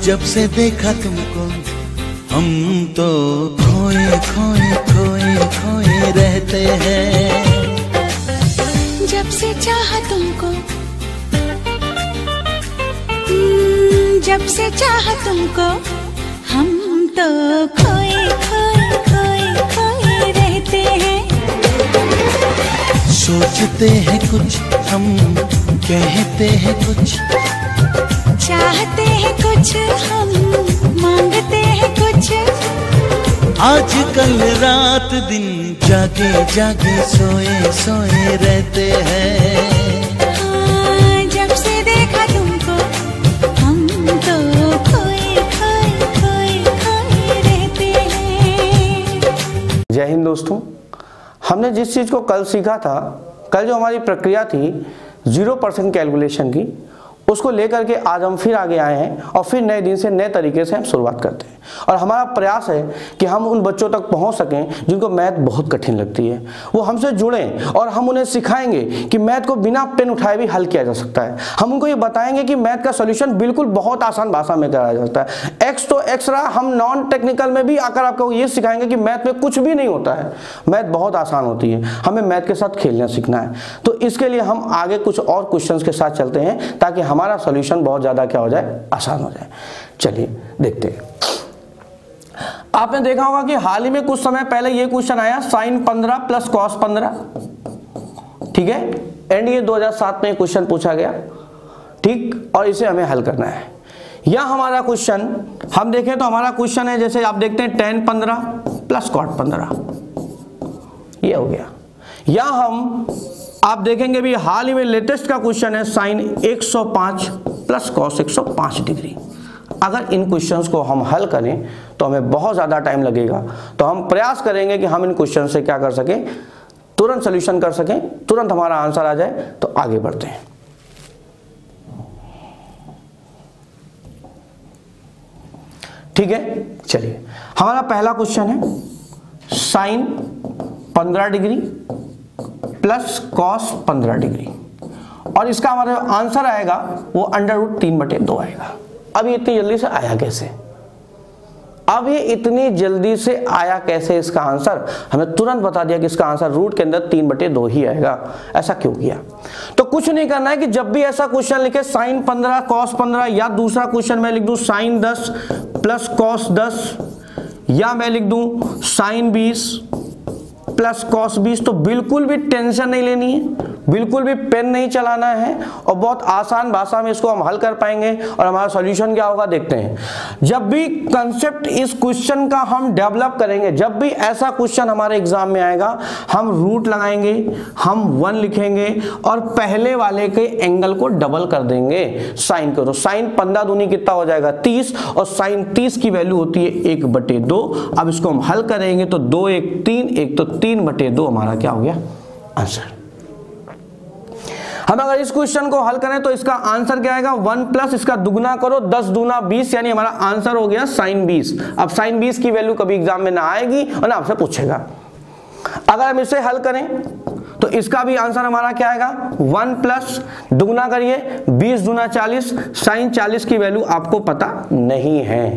जब से देखा तुमको हम तो खोए खोए खोए खोए रहते हैं। जब से चाहा तुमको, जब से चाहा तुमको, हम तो खोए खोए खोए खोए रहते हैं। सोचते हैं कुछ हम, कहते हैं कुछ, चाहते हैं कुछ हम, मांगते हैं कुछ। आजकल रात दिन जागे जागे सोए सोए रहते हैं। हाँ, जब से देखा तुमको हम तो खोए खोए खोए खोए रहते हैं। जय हिंद दोस्तों, हमने जिस चीज़ को कल सीखा था, कल जो हमारी प्रक्रिया थी 0% कैलकुलेशन की, उसको लेकर के आज हम फिर आगे आए हैं और फिर नए दिन से नए तरीके से हम शुरुआत करते हैं। और हमारा प्रयास है कि हम उन बच्चों तक पहुंच सकें जिनको मैथ बहुत कठिन लगती है, वो हमसे जुड़ें और हम उन्हें सिखाएंगे कि मैथ को बिना पेन उठाए भी हल किया जा सकता है। हम उनको ये बताएंगे कि मैथ का सॉल्यूशन बिल्कुल बहुत आसान भाषा में कराया जा सकता है। एक्स तो एक्स रहा, हम नॉन टेक्निकल में भी आकर आपको ये सिखाएंगे कि मैथ में कुछ भी नहीं होता है, मैथ बहुत आसान होती है, हमें मैथ के साथ खेलना सीखना है। तो इसके लिए हम आगे कुछ और क्वेश्चंस के साथ चलते हैं ताकि हमारा सॉल्यूशन बहुत ज्यादा क्या हो जाए, आसान हो जाए। चलिए देखते हैं। आपने देखा होगा कि हाल ही में कुछ समय पहले ये क्वेश्चन आया sin 15 प्लस cos 15, ठीक है, एंड ये 2007 में क्वेश्चन पूछा गया, ठीक, और इसे हमें हल करना है। यह हमारा क्वेश्चन हम देखें तो हमारा क्वेश्चन है, जैसे आप देखते हैं tan 15 प्लस cot 15, ये हो गया। या हम आप देखेंगे भी हाल ही में लेटेस्ट का क्वेश्चन है sin 105 प्लस cos 105 डिग्री। अगर इन क्वेश्चंस को हम हल करें तो हमें बहुत ज़्यादा टाइम लगेगा, तो हम प्रयास करेंगे कि हम इन क्वेश्चन से क्या कर सकें, तुरंत सॉल्यूशन कर सकें, तुरंत हमारा आंसर आ जाए। तो आगे बढ़ते हैं। ठीक है, चलिए हमारा पहला क्वेश्चन है sin 15 degree plus cos 15 degree, और इसका हमारा आंसर आएगा वो √3/2 आएगा। अब ये इतनी जल्दी से आया कैसे? अब ये इतनी जल्दी से आया कैसे? इसका आंसर हमें तुरंत बता दिया कि इसका आंसर रूट के अंदर 3/2 ही आएगा। ऐसा क्यों किया? तो कुछ नहीं करना है कि जब भी ऐसा क्वेश्चन लिखे sin 15 cos 15, या दूसरा क्वेश्चन मैं लिख दूं sin 10 प्लस cos 10, या मैं लिख दूं sin 20 प्लस cos 20, तो बिल्कुल भी टेंशन नहीं लेनी है, बिल्कुल भी पेन नहीं चलाना है, और बहुत आसान भाषा में इसको हम हल कर पाएंगे। और हमारा सॉल्यूशन क्या होगा देखते हैं। जब भी कंसेप्ट इस क्वेश्चन का हम डेवलप करेंगे, जब भी ऐसा क्वेश्चन हमारे एग्जाम में आएगा, हम रूट लगाएंगे, हम 1 लिखेंगे और पहले वाले के एंगल को डबल कर देंगे साइन को। तो साइन 15 दूनी कितना हो जाएगा 30, और साइन 30 की वैल्यू होती है 1/2। अब इसको हम हल करेंगे तो 2 1 3, 1 तो 3/2 हमारा क्या हो गया, आंसर। हम अगर इस क्वेश्चन को हल करें तो इसका आंसर क्या आएगा, 1 प्लस इसका दुगना करो 10 दूना 20, यानी हमारा आंसर हो गया sin 20। अब sin 20 की वैल्यू कभी एग्जाम में ना आएगी और ना आपसे पूछेगा। अगर हम इसे हल करें तो इसका भी आंसर हमारा क्या आएगा, 1 प्लस दुगना करिए 20 दूना 40, sin 40 की वैल्यू आपको पता नहीं है।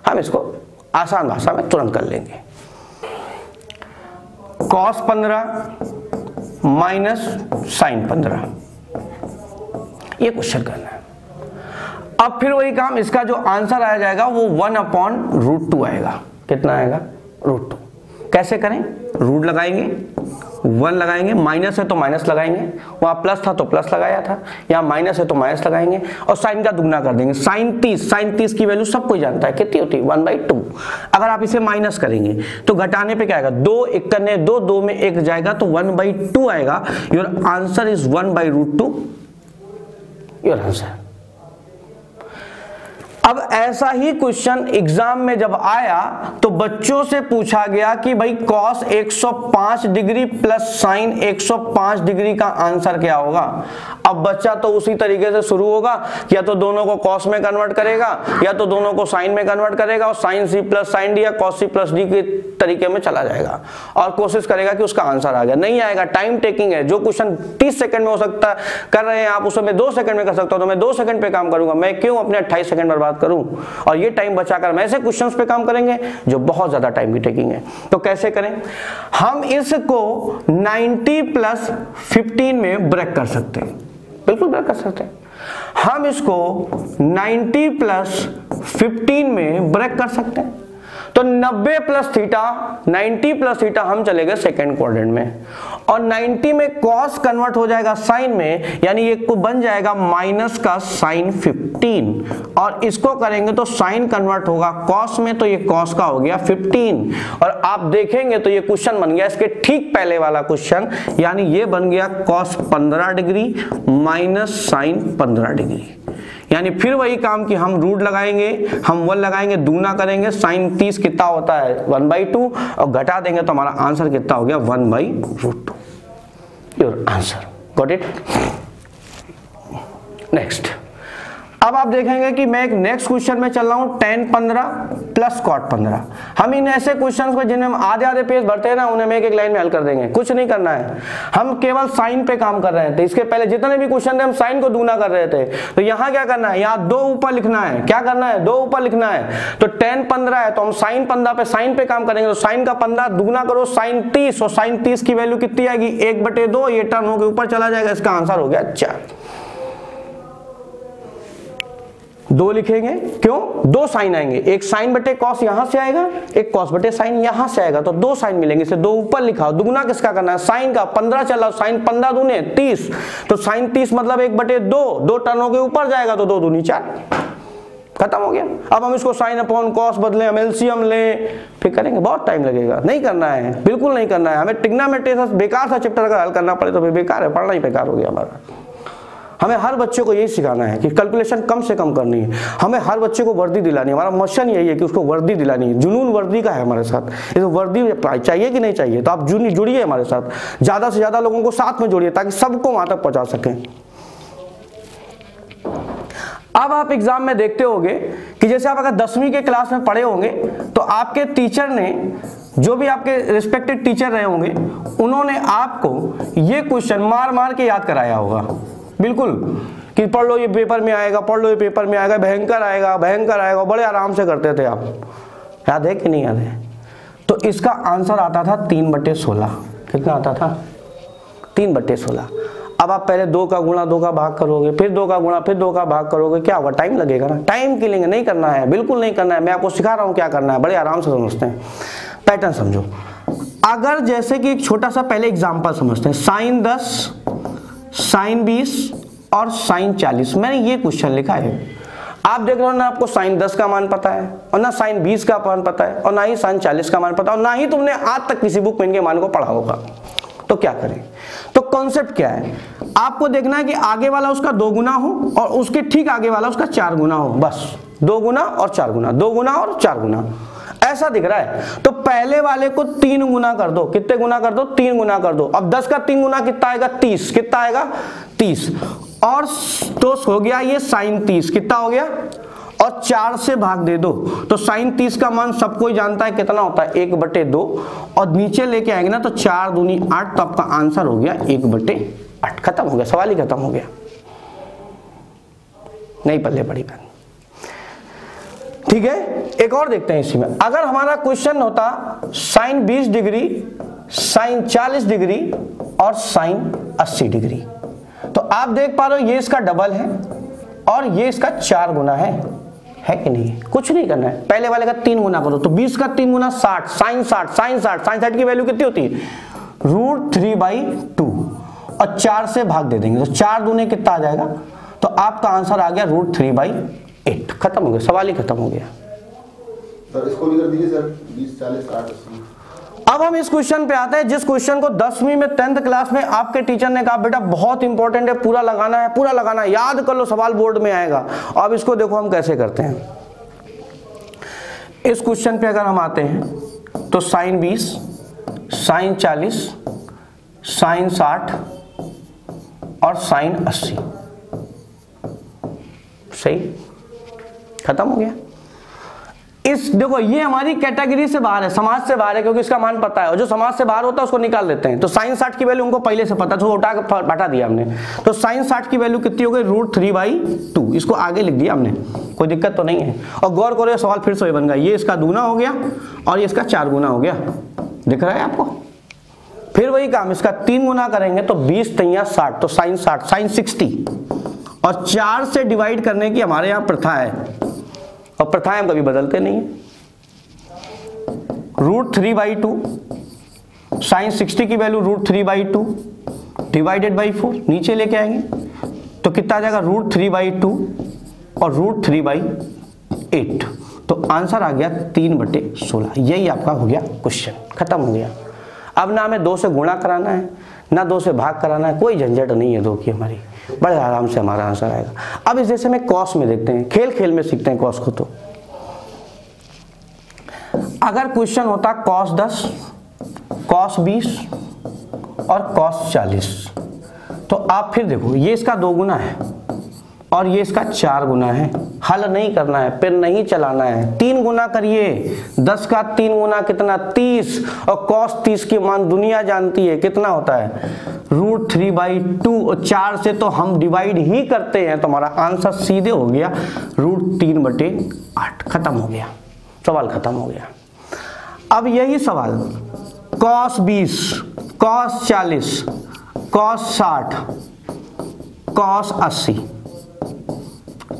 हम इसको आसान भाषा में तुरंत कर लेंगे। cos 15 माइनस sin 15, ये क्वेश्चन करना है। अब फिर वही काम, इसका जो आंसर आ जाएगा वो 1/√2 आएगा। कितना आएगा, √2। कैसे करें, रूट लगाएंगे, 1 लगाएंगे, माइनस है तो माइनस लगाएंगे, वहां प्लस था तो प्लस लगाया था, यहाँ माइनस है तो माइनस लगाएंगे, और साइन का दुगना कर देंगे। sin 30 की वैल्यू सब कोई जानता है कितनी होती है, 1/2। अगर आप इसे माइनस करेंगे तो घटाने पे क्या आएगा, 2 1 करने 2, 2 में 1 जाएगा तो 1/2 आएगा। Your answer is 1/√2, your answer. अब ऐसा ही क्वेश्चन एग्जाम में जब आया तो बच्चों से पूछा गया कि भाई cos 105 degree plus sin 105 degree का आंसर क्या होगा। अब बच्चा तो उसी तरीके से शुरू होगा, या तो दोनों को कॉस में कन्वर्ट करेगा या तो दोनों को साइन में कन्वर्ट करेगा, और sine C plus sine D या कॉस सी प्लस डी के तरीके में चला जाएगा और कोशिश करेगा कि उसका आंसर आ गया। नहीं आएगा, टाइम टेकिंग है। जो क्वेश्चन 30 सेकंड में हो सकता कर रहे हैं आप, उसमें मैं 2 सेकंड में कर सकता हूं, तो मैं 2 सेकंड पे काम करूंगा। मैं क्यों अपने 28 सेकंड बर्बाद करूं, और ये टाइम बचाकर हम ऐसे क्वेश्चंस पे काम करेंगे जो बहुत ज्यादा टाइम की टेकिंग है। तो कैसे करें, हम इसको 90 प्लस 15 में ब्रेक कर सकते हैं, बिल्कुल ब्रेक कर सकते हैं। हम इसको 90 प्लस 15 में ब्रेक कर सकते हैं। तो 90 प्लस थीटा, 90 प्लस थीटा हम चले गए सेकेंड क्वाड्रेंट में, और 90 में कॉस कन्वर्ट हो जाएगा साइन में, यानी ये को बन जाएगा माइनस का साइन 15, और इसको करेंगे तो साइन कन्वर्ट होगा कॉस में, तो ये कॉस का हो गया 15। और आप देखेंगे तो ये क्वेश्चन बन गया इसके ठीक पहले वाला क्वेश्चन, यानी ये बन गया cos 15 degree minus sine 15 degree. यानी फिर वही काम कि हम रूट लगाएंगे, हम 1 लगाएंगे, दूना करेंगे, साइन 30 कितना होता है 1/2, और घटा देंगे तो हमारा आंसर कितना हो गया 1/√2। Your answer, got it. Next, अब आप देखेंगे कि मैं एक नेक्स्ट क्वेश्चन में चल रहा हूं, tan 15 प्लस cot 15। हम इन ऐसे क्वेश्चंस को जिनमें हम आधे पेज भरते हैं ना, उन्हें हम एक लाइन में हल कर देंगे, कुछ नहीं करना है। हम केवल साइन पे काम कर रहे हैं। तो इसके पहले जितने भी क्वेश्चन थे हम साइन को दूना कर रहे थे, तो यहाँ क्या करना है, यहाँ 2 ऊपर लिखना है। क्या करना है, 2 ऊपर लिखना है। तो tan 15 है तो हम साइन 15 पे साइन पे काम करेंगे, तो साइन का 15 दूना करो साइन 30, और साइन 30 की वैल्यू कितनी आएगी 1/2, ये टर्म होकर ऊपर चला जाएगा, इसका आंसर हो गया 4। 2 लिखेंगे, क्यों, 2 साइन आएंगे, एक साइन बटे कॉस यहां से आएगा, एक कॉस बटे साइन यहां से आएगा, तो 2 साइन मिलेंगे। इसे 2 ऊपर लिखा। दुगुना किसका करना है, साइन का। 15 चला, साइन 15 दूने 30, तो साइन 30 मतलब 1/2, 2 टर्नों के ऊपर जाएगा तो 2 दूनी 4, खत्म हो गया। अब हम इसको साइन अपॉन कॉस बदले, हम एलसीएम लें, फिर करेंगे, बहुत टाइम लगेगा। नहीं करना है, बिल्कुल नहीं करना है। हमें ट्रिग्नोमेट्री बेकार सा चैप्टर अगर हल करना पड़े तो फिर बेकार है, पढ़ना ही बेकार हो गया हमारा। हमें हर बच्चे को यही सिखाना है कि कैलकुलेशन कम से कम करनी है। हमें हर बच्चे को वर्दी दिलानी है। हमारा मिशन यही है कि उसको वर्दी दिलानी है। जुनून वर्दी का है हमारे साथ। इस वर्दी चाहिए कि नहीं चाहिए, तो आप जुड़िए हमारे साथ, ज़्यादा से ज़्यादा लोगों को साथ में जोड़िए ताकि सबको वहाँ तक पहुँचा सकें। अब आप एग्जाम में देखते होंगे कि जैसे आप अगर 10वीं के क्लास में पढ़े होंगे तो आपके टीचर ने, जो भी आपके रिस्पेक्टेड टीचर रहे होंगे, उन्होंने आपको ये क्वेश्चन मार मार के याद कराया होगा, बिल्कुल, कि पढ़ लो ये पेपर में आएगा, पढ़ लो ये पेपर में आएगा, भयंकर आएगा, भयंकर आएगा। बड़े आराम से करते थे आप, याद है कि नहीं याद है? तो इसका आंसर आता था 3/16। कितना आता था? 3/16। अब आप पहले 2 का गुणा 2 का भाग करोगे, फिर 2 का गुणा, फिर 2 का भाग करोगे, क्या होगा? टाइम लगेगा ना। टाइम किलिंग नहीं करना है, बिल्कुल नहीं करना है। मैं आपको सिखा रहा हूँ क्या करना है, बड़े आराम से समझते हैं। पैटर्न समझो। अगर जैसे कि एक छोटा सा पहले एग्जाम्पल समझते हैं, साइन 10, साइन 20 और साइन 40। मैंने ये क्वेश्चन लिखा है। आप देख रहे हो ना, आपको साइन 10 का मान पता है, और ना साइन 20 का मान पता है, और ना ही साइन 40 का मान पता है, और ना ही तुमने आज तक किसी बुक में इनके मान को पढ़ा होगा। तो क्या करें? तो कॉन्सेप्ट क्या है, आपको देखना है कि आगे वाला उसका 2 गुना हो और उसके ठीक आगे वाला उसका 4 गुना हो। बस 2 गुना और 4 गुना, 2 गुना और 4 गुना, ऐसा दिख रहा है। तो पहले वाले को 3 गुना कर दो। कितने गुना कर दो? 3 गुना कर दो। अब 10 का 3 गुना कितना आएगा? 30। कितना आएगा? 30। और तो हो गया ये साइन 30। कितना हो गया? और 4 से भाग दे दो। तो साइन 30 का मान सबको ही जानता है, कितना होता है? 1/2। और नीचे लेके आएंगे ना तो 4 दूनी 8, तो आपका आंसर हो गया 1/8। खत्म हो गया, सवाल ही खत्म हो गया। नहीं पल्ले पड़ी बात, ठीक है। एक और देखते हैं इसी में। अगर हमारा क्वेश्चन होता साइन 20 डिग्री, साइन 40 डिग्री और साइन 80 डिग्री, तो आप देख पा रहे हो ये इसका डबल है और ये इसका 4 गुना है कि नहीं? कुछ नहीं करना है, पहले वाले का 3 गुना करो। तो 20 का 3 गुना 60, साइन 60, साइन 60, साइन 60 की वैल्यू कितनी होती है? √3/2। और 4 से भाग दे देंगे तो 4 दूने कितना आ जाएगा? तो आपका आंसर आ गया √3/8। खत्म हो गया, सवाल ही खत्म हो गया। सर इसको भी कर दीजिए सर, 20, 40, 60, 80। अब हम इस क्वेश्चन पे आते हैं, जिस क्वेश्चन को 10वीं में 10th क्लास में आपके टीचर ने कहा बेटा बहुत इंपॉर्टेंट है, पूरा लगाना है, पूरा लगाना है, याद कर लो, सवाल बोर्ड में आएगा। अब इसको देखो हम कैसे करते हैं। इस क्वेश्चन पे अगर हम आते हैं तो साइन 20, साइन 40, साइन 60 और साइन 80। सही, खत्म हो गया। इस देखो ये हमारी कैटेगरी से बाहर है, समाज से बाहर है, क्योंकि इसका मान पता है, और जो समाज से बाहर होता है उसको निकाल लेते हैं। तो साइन 60 की वैल्यू उनको पहले से पता, तो उठा के हटा दिया हमने। तो साइन 60 की वैल्यू कितनी हो गई, √3/2। इसको आगे लिख दिया हमने, कोई दिक्कत तो नहीं है। और गौर करो, सवाल फिर से बन गया, ये इसका दूना हो गया और ये इसका 4 गुना हो गया, दिख रहा है आपको। फिर वही काम, इसका 3 गुना करेंगे तो 20 3 60, तो साइन 60, साइन 60। और 4 से डिवाइड करने की हमारे यहाँ प्रथा है, और प्रथाएं हम कभी बदलते नहीं है। √3/2, साइन 60 की वैल्यू √3/2 डिवाइडेड बाई 4, नीचे लेके आएंगे तो कितना आ जाएगा, √3/2 और √3/8। तो आंसर आ गया 3/16। यही आपका हो गया क्वेश्चन, खत्म हो गया। अब ना हमें 2 से गुणा कराना है, ना 2 से भाग कराना है, कोई झंझट नहीं है 2 की हमारी, बड़े आराम से हमारा आंसर आएगा। अब इस जैसे में कॉस में देखते हैं, खेल खेल में सीखते हैं कॉस को। तो अगर क्वेश्चन होता कॉस 10, कॉस 20 और कॉस 40, तो आप फिर देखो ये इसका 2 गुना है और ये इसका 4 गुना है। हल नहीं करना है, पेन नहीं चलाना है, 3 गुना करिए। 10 का 3 गुना कितना, 30, और cos 30 की मान दुनिया जानती है कितना होता है, √3/2। और 4 से तो हम डिवाइड ही करते हैं, तो हमारा आंसर सीधे हो गया √3/8। खत्म हो गया, सवाल खत्म हो गया। अब यही सवाल cos 20, cos 40, cos 60, cos 80,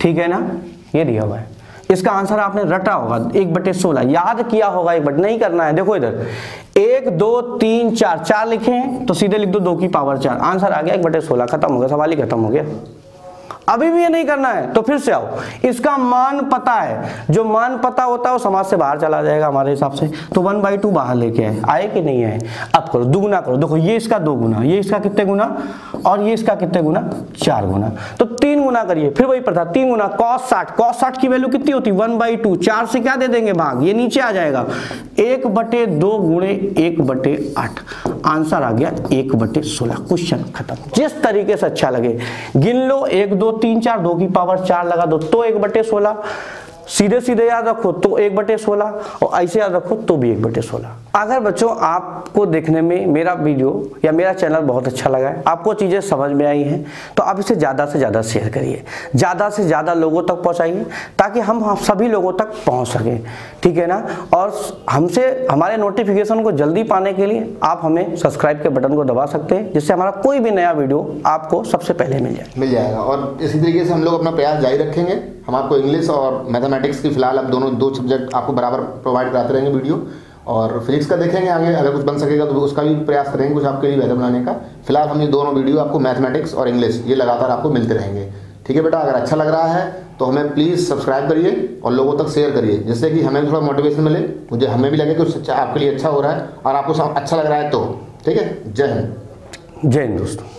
ठीक है ना, ये दिया हुआ है। इसका आंसर आपने रटा होगा 1/16, याद किया होगा, 1 नहीं करना है। देखो इधर 1 2 3 4, 4 लिखे हैं तो सीधे लिख दो 2 की पावर 4, आंसर आ गया 1/16, खत्म हो गया, सवाल ही खत्म हो गया। अभी भी ये नहीं करना है तो फिर से आओ, इसका मान पता है, जो मान पता होता है वो समाज से बाहर चला जाएगा हमारे हिसाब से। तो 1/2 बाहर लेके आए कि नहीं आए। अब करो, दुगुना करो, देखो ये इसका 2 गुना, ये इसका कितने गुना, और ये इसका कितने गुना, 4 गुना। तो 3 गुना करिए, फिर वही प्रथा, 3 गुना cos 60, cos 60 की वैल्यू कितनी होती, 1/2, 4 से क्या दे देंगे भाग, ये नीचे आ जाएगा, 1/2 गुणे 1/8, आंसर आ गया 1/16। क्वेश्चन खत्म। जिस तरीके से अच्छा लगे गिन लो, 1 2 3 4, 2 की पावर 4 लगा दो तो 1/16, सीधे सीधे याद रखो तो 1/16, और ऐसे याद रखो तो भी 1/16। अगर बच्चों आपको देखने में मेरा वीडियो या मेरा चैनल बहुत अच्छा लगा है, आपको चीज़ें समझ में आई हैं, तो आप इसे ज़्यादा से ज़्यादा शेयर करिए, ज़्यादा से ज़्यादा लोगों तक पहुँचाइए, ताकि हम सभी लोगों तक पहुँच सकें, ठीक है ना। और हमसे हमारे नोटिफिकेशन को जल्दी पाने के लिए आप हमें सब्सक्राइब के बटन को दबा सकते हैं, जिससे हमारा कोई भी नया वीडियो आपको सबसे पहले मिल जाएगा। और इसी तरीके से हम लोग अपना प्रयास जारी रखेंगे। हम आपको इंग्लिश और मैथमेटिक्स की फिलहाल अब दोनों 2 सब्जेक्ट आपको बराबर प्रोवाइड कराते रहेंगे वीडियो, और फिजिक्स का देखेंगे आगे, अगर कुछ बन सकेगा तो उसका भी प्रयास करेंगे कुछ आपके लिए बेहतर बनाने का। फिलहाल हम ये दोनों वीडियो आपको मैथमेटिक्स और इंग्लिश ये लगातार आपको मिलते रहेंगे, ठीक है बेटा। अगर अच्छा लग रहा है तो हमें प्लीज़ सब्सक्राइब करिए और लोगों तक शेयर करिए, जिससे कि हमें थोड़ा मोटिवेशन मिले, मुझे हमें भी लगे कि आपके लिए अच्छा हो रहा है और आपको अच्छा लग रहा है तो, ठीक है। जय हिंद। जय हिंद दोस्तों।